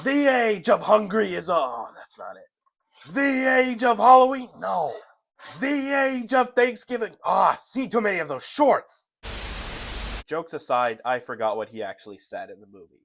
The age of hungry is that's not it. The age of Halloween? No. The age of Thanksgiving? I've seen too many of those shorts. Jokes aside, I forgot what he actually said in the movie.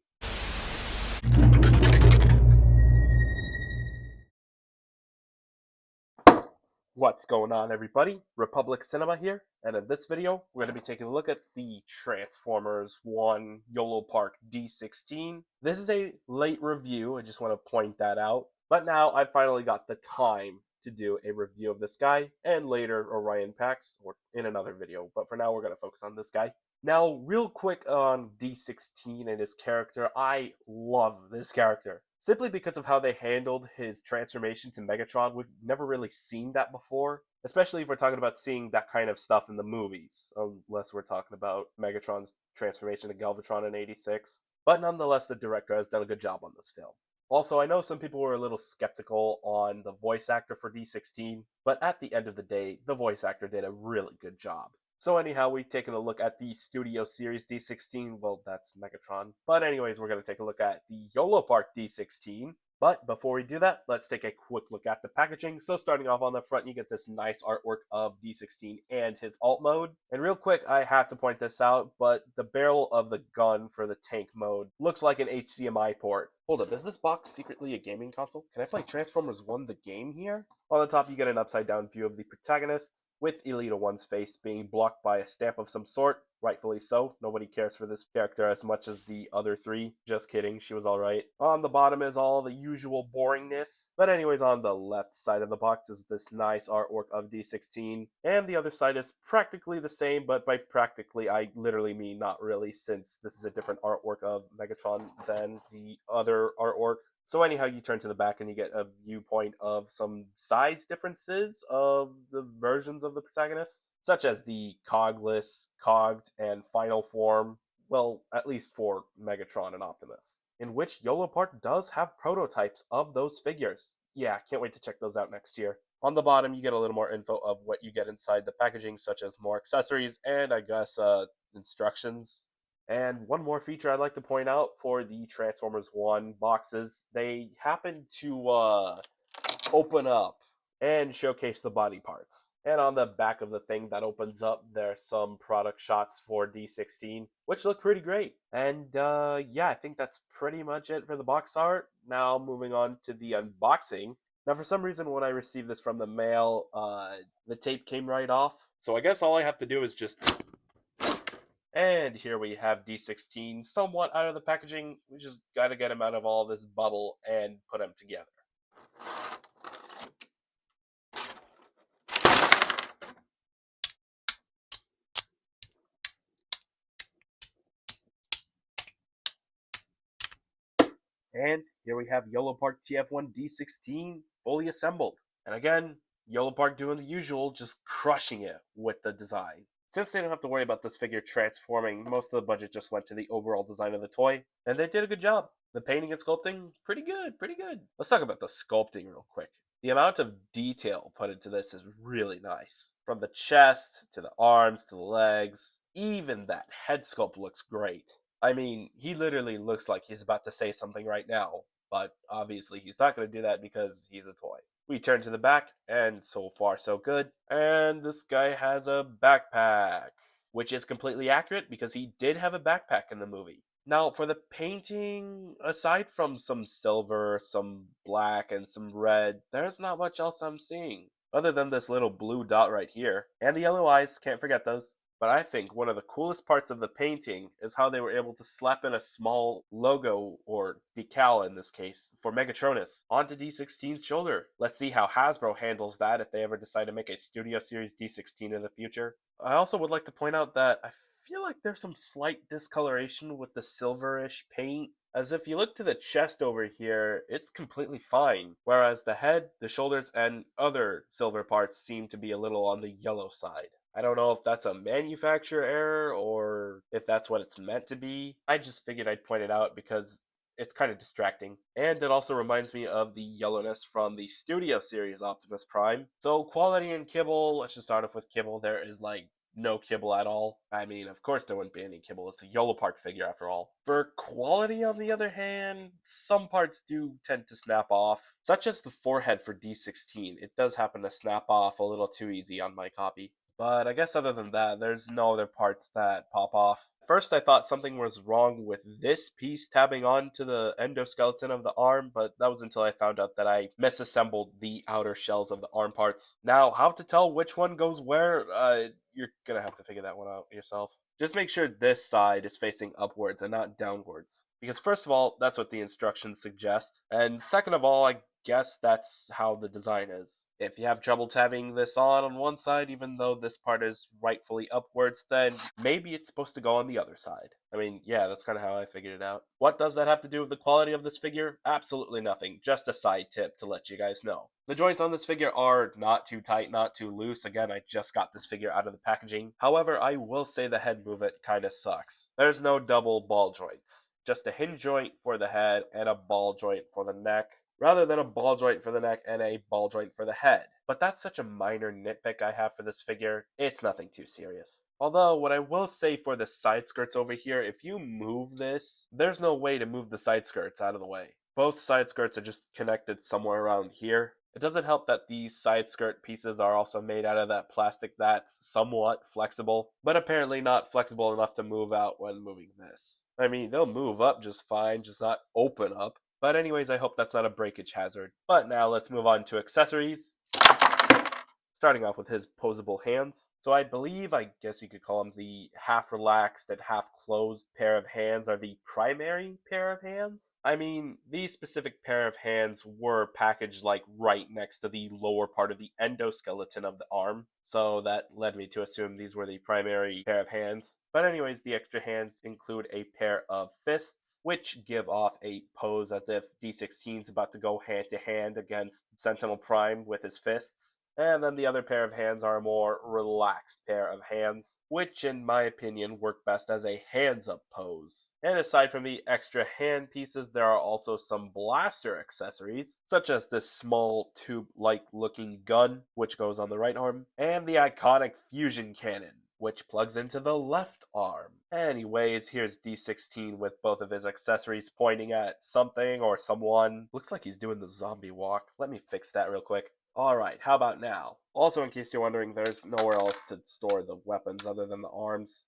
What's going on, everybody? Republic Cinema here, and in this video, we're going to be taking a look at the Transformers 1 Yolopark D-16. This is a late review, I just want to point that out, but now I finally got the time to do a review of this guy, and later Orion Pax, or in another video, but for now we're going to focus on this guy. Now, real quick on D-16 and his character, I love this character. Simply because of how they handled his transformation to Megatron, we've never really seen that before. Especially if we're talking about seeing that kind of stuff in the movies, unless we're talking about Megatron's transformation to Galvatron in '86. But nonetheless, the director has done a good job on this film. Also, I know some people were a little skeptical on the voice actor for D-16, but at the end of the day, the voice actor did a really good job. So anyhow, we've taken a look at the Studio Series D-16, well, that's Megatron. But anyways, we're going to take a look at the Yolopark D-16. But before we do that, let's take a quick look at the packaging. So starting off on the front, you get this nice artwork of D-16 and his alt mode. And real quick, I have to point this out, but the barrel of the gun for the tank mode looks like an HDMI port. Hold up, is this box secretly a gaming console? Can I play Transformers 1 the game here? On the top, you get an upside-down view of the protagonists, with Elita 1's face being blocked by a stamp of some sort. Rightfully so. Nobody cares for this character as much as the other three. Just kidding, she was alright. On the bottom is all the usual boringness. But anyways, on the left side of the box is this nice artwork of D-16. And the other side is practically the same, but by practically, I literally mean not really, since this is a different artwork of Megatron than the other artwork. So anyhow, you turn to the back and you get a viewpoint of some size differences of the versions of the protagonists, such as the cogless, cogged, and final form, well, at least for Megatron and Optimus, in which Yolopark does have prototypes of those figures. Yeah, can't wait to check those out next year. On the bottom, you get a little more info of what you get inside the packaging, such as more accessories and, I guess, instructions. And one more feature I'd like to point out for the Transformers 1 boxes, they happen to open up and showcase the body parts. And on the back of the thing that opens up, there's some product shots for D-16, which look pretty great. And yeah, I think that's pretty much it for the box art. Now moving on to the unboxing. Now for some reason when I received this from the mail, the tape came right off. So I guess all I have to do is just... And here we have D-16 somewhat out of the packaging. We just gotta get him out of all this bubble and put him together. And here we have Yolopark TF1 D-16 fully assembled. And again, Yolopark doing the usual, just crushing it with the design. Since they don't have to worry about this figure transforming, most of the budget just went to the overall design of the toy, and they did a good job. The painting and sculpting, pretty good, pretty good. Let's talk about the sculpting real quick. The amount of detail put into this is really nice. From the chest, to the arms, to the legs, even that head sculpt looks great. I mean, he literally looks like he's about to say something right now, but obviously he's not going to do that because he's a toy. We turn to the back, and so far so good. And this guy has a backpack, which is completely accurate because he did have a backpack in the movie. Now, for the painting, aside from some silver, some black, and some red, there's not much else I'm seeing. Other than this little blue dot right here. And the yellow eyes, can't forget those. But I think one of the coolest parts of the painting is how they were able to slap in a small logo, or decal in this case, for Megatronus onto D-16's shoulder. Let's see how Hasbro handles that if they ever decide to make a Studio Series D-16 in the future. I also would like to point out that I feel like there's some slight discoloration with the silverish paint. As if you look to the chest over here, it's completely fine, whereas the head, the shoulders, and other silver parts seem to be a little on the yellow side. I don't know if that's a manufacturer error or if that's what it's meant to be. I just figured I'd point it out because it's kind of distracting. And it also reminds me of the yellowness from the Studio Series Optimus Prime. So quality and kibble, let's just start off with kibble. There is like no kibble at all. I mean, of course there wouldn't be any kibble. It's a Yolopark figure after all. For quality, on the other hand, some parts do tend to snap off, such as the forehead for D-16. It does happen to snap off a little too easy on my copy. But I guess other than that, there's no other parts that pop off. First, I thought something was wrong with this piece tabbing onto the endoskeleton of the arm, but that was until I found out that I misassembled the outer shells of the arm parts. Now, how to tell which one goes where, you're gonna have to figure that one out yourself. Just make sure this side is facing upwards and not downwards. Because first of all, that's what the instructions suggest. And second of all, I guess that's how the design is. If you have trouble tabbing this on one side, even though this part is rightfully upwards, then maybe it's supposed to go on the other side. I mean, yeah, that's kind of how I figured it out. What does that have to do with the quality of this figure? Absolutely nothing. Just a side tip to let you guys know. The joints on this figure are not too tight, not too loose. Again, I just got this figure out of the packaging. However, I will say the head movement kind of sucks. There's no double ball joints. Just a hinge joint for the head and a ball joint for the neck, rather than a ball joint for the neck and a ball joint for the head. But that's such a minor nitpick I have for this figure, it's nothing too serious. Although, what I will say for the side skirts over here, if you move this, there's no way to move the side skirts out of the way. Both side skirts are just connected somewhere around here. It doesn't help that these side skirt pieces are also made out of that plastic that's somewhat flexible, but apparently not flexible enough to move out when moving this. I mean, they'll move up just fine, just not open up. But anyways, I hope that's not a breakage hazard. But now let's move on to accessories. Starting off with his posable hands. So I believe, I guess you could call them the half relaxed and half closed pair of hands are the primary pair of hands. I mean, these specific pair of hands were packaged like right next to the lower part of the endoskeleton of the arm. So that led me to assume these were the primary pair of hands. But anyways, the extra hands include a pair of fists, which give off a pose as if D-16 is about to go hand to hand against Sentinel Prime with his fists. And then the other pair of hands are a more relaxed pair of hands, which in my opinion work best as a hands-up pose. And aside from the extra hand pieces, there are also some blaster accessories, such as this small tube-like looking gun, which goes on the right arm, and the iconic fusion cannon, which plugs into the left arm. Anyways, here's D-16 with both of his accessories pointing at something or someone. Looks like he's doing the zombie walk. Let me fix that real quick. Alright, how about now? Also, in case you're wondering, there's nowhere else to store the weapons other than the arms.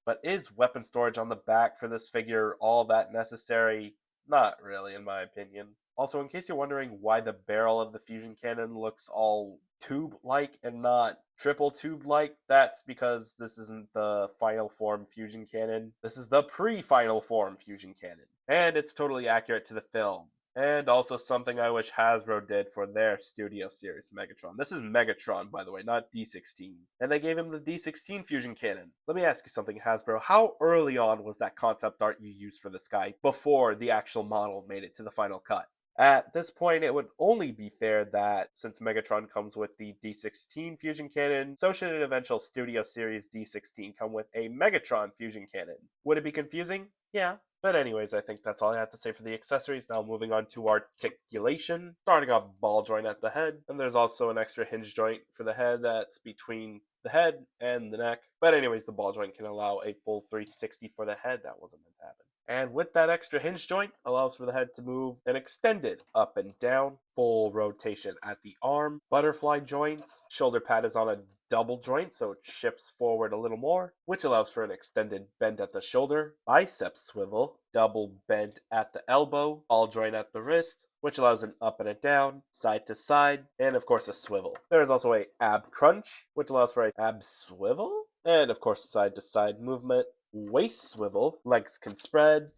But is weapon storage on the back for this figure all that necessary? Not really, in my opinion. Also, in case you're wondering why the barrel of the fusion cannon looks all tube-like and not triple tube-like, that's because this isn't the final form fusion cannon. This is the pre-final form fusion cannon. And it's totally accurate to the film. And also something I wish Hasbro did for their Studio Series Megatron. This is Megatron, by the way, not D-16. And they gave him the D-16 fusion cannon. Let me ask you something, Hasbro. How early on was that concept art you used for this guy before the actual model made it to the final cut? At this point, it would only be fair that, since Megatron comes with the D-16 fusion cannon, so should an eventual Studio Series D-16 come with a Megatron fusion cannon. Would it be confusing? Yeah. But anyways, I think that's all I have to say for the accessories. Now moving on to articulation. Starting off ball joint at the head, and there's also an extra hinge joint for the head that's between the head and the neck. But anyways, the ball joint can allow a full 360 for the head. That wasn't meant to happen. And with that extra hinge joint, allows for the head to move an extended up and down, full rotation at the arm, butterfly joints, shoulder pad is on a double joint, so it shifts forward a little more, which allows for an extended bend at the shoulder, bicep swivel, double bend at the elbow, ball joint at the wrist, which allows an up and a down, side to side, and of course a swivel. There is also a ab crunch, which allows for a ab swivel, and of course side to side movement, waist swivel, legs can spread,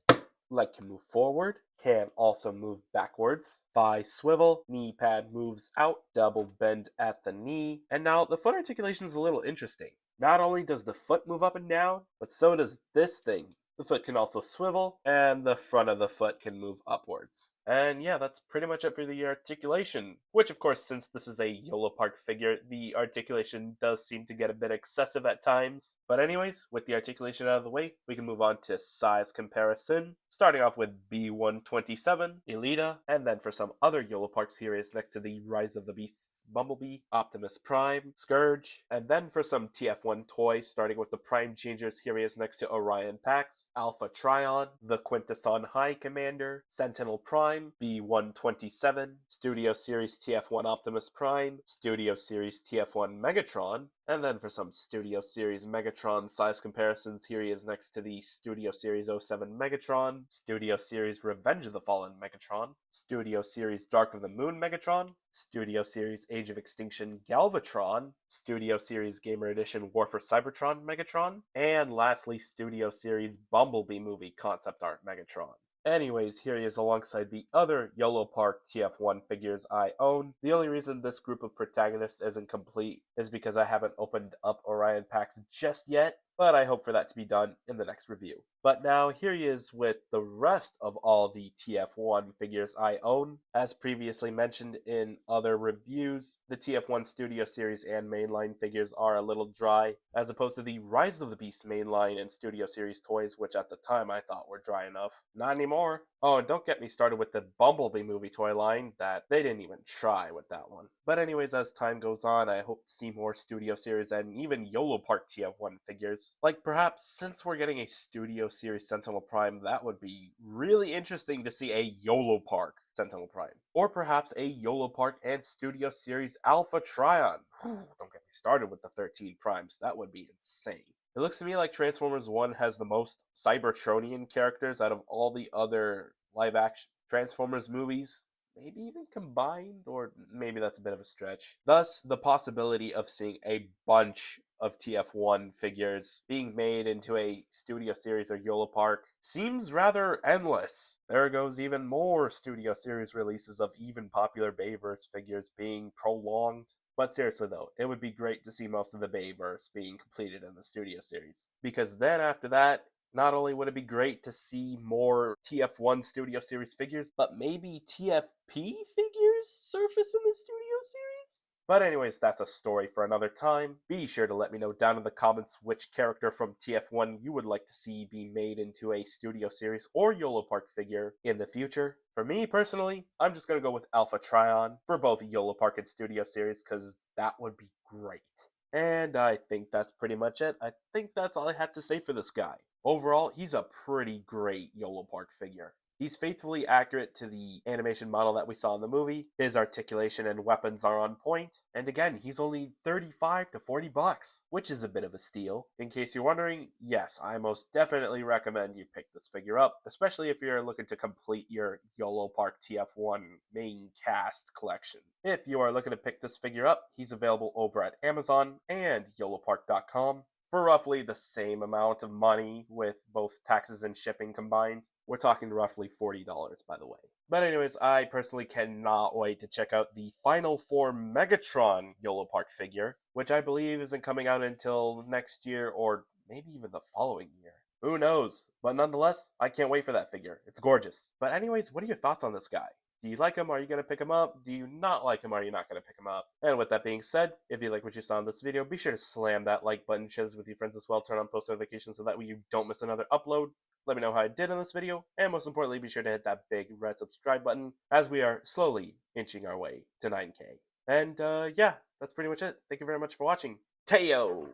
leg can move forward, can also move backwards, thigh swivel, knee pad moves out, double bend at the knee. And now the foot articulation is a little interesting. Not only does the foot move up and down, but so does this thing. The foot can also swivel, and the front of the foot can move upwards. And yeah, that's pretty much it for the articulation. Which, of course, since this is a Yolopark figure, the articulation does seem to get a bit excessive at times. But anyways, with the articulation out of the way, we can move on to size comparison. starting off with B-127, Elita, and then for some other Yolopark series next to the Rise of the Beasts Bumblebee, Optimus Prime, Scourge, and then for some TF1 toys, starting with the Prime Changers series next to Orion Pax, Alpha Trion, the Quintesson High Commander, Sentinel Prime, B-127, Studio Series TF1 Optimus Prime, Studio Series TF1 Megatron, and then for some Studio Series Megatron size comparisons, here he is next to the Studio Series 07 Megatron, Studio Series Revenge of the Fallen Megatron, Studio Series Dark of the Moon Megatron, Studio Series Age of Extinction Galvatron, Studio Series Gamer Edition War for Cybertron Megatron, and lastly Studio Series Bumblebee Movie Concept Art Megatron. Anyways, here he is alongside the other Yolopark TF1 figures I own. The only reason this group of protagonists isn't complete is because I haven't opened up Orion packs just yet, but I hope for that to be done in the next review. But now, here he is with the rest of all the TF1 figures I own. As previously mentioned in other reviews, the TF1 Studio Series and mainline figures are a little dry, as opposed to the Rise of the Beast mainline and Studio Series toys, which at the time I thought were dry enough. Not anymore. Oh, and don't get me started with the Bumblebee movie toy line, that they didn't even try with that one. But anyways, as time goes on, I hope to see more Studio Series and even Yolopark TF1 figures. Like, perhaps since we're getting a Studio Series Sentinel Prime, that would be really interesting to see a Yolopark Sentinel Prime. Or perhaps a Yolopark and Studio Series Alpha Trion. Don't get me started with the 13 Primes, that would be insane. It looks to me like Transformers 1 has the most Cybertronian characters out of all the other live-action Transformers movies. Maybe even combined, or maybe that's a bit of a stretch. Thus, the possibility of seeing a bunch of TF1 figures being made into a Studio Series or Yolopark seems rather endless. There goes even more Studio Series releases of even popular Bayverse figures being prolonged. But seriously though, it would be great to see most of the Bayverse being completed in the Studio Series. Because then after that, not only would it be great to see more TF1 Studio Series figures, but maybe TFP figures surface in the Studio Series? But anyways, that's a story for another time. Be sure to let me know down in the comments which character from TF1 you would like to see be made into a Studio Series or Yolopark figure in the future. For me, personally, I'm just going to go with Alpha Trion for both Yolopark and Studio Series, because that would be great. And I think that's pretty much it. I think that's all I had to say for this guy. Overall, he's a pretty great Yolopark figure. He's faithfully accurate to the animation model that we saw in the movie. His articulation and weapons are on point. And again, he's only 35 to 40 bucks, which is a bit of a steal. In case you're wondering, yes, I most definitely recommend you pick this figure up, especially if you're looking to complete your Yolopark TF1 main cast collection. If you are looking to pick this figure up, he's available over at Amazon and Yolopark.com for roughly the same amount of money with both taxes and shipping combined. We're talking roughly $40, by the way. But anyways, I personally cannot wait to check out the Final Form Megatron Yolopark figure, which I believe isn't coming out until next year or maybe even the following year. Who knows? But nonetheless, I can't wait for that figure. It's gorgeous. But anyways, what are your thoughts on this guy? Do you like him? Are you going to pick him up? Do you not like him? Are you not going to pick him up? And with that being said, if you like what you saw in this video, be sure to slam that like button, share this with your friends as well, turn on post notifications so that way you don't miss another upload. Let me know how I did in this video, and most importantly, be sure to hit that big red subscribe button as we are slowly inching our way to 9K. And yeah, that's pretty much it. Thank you very much for watching. Teo!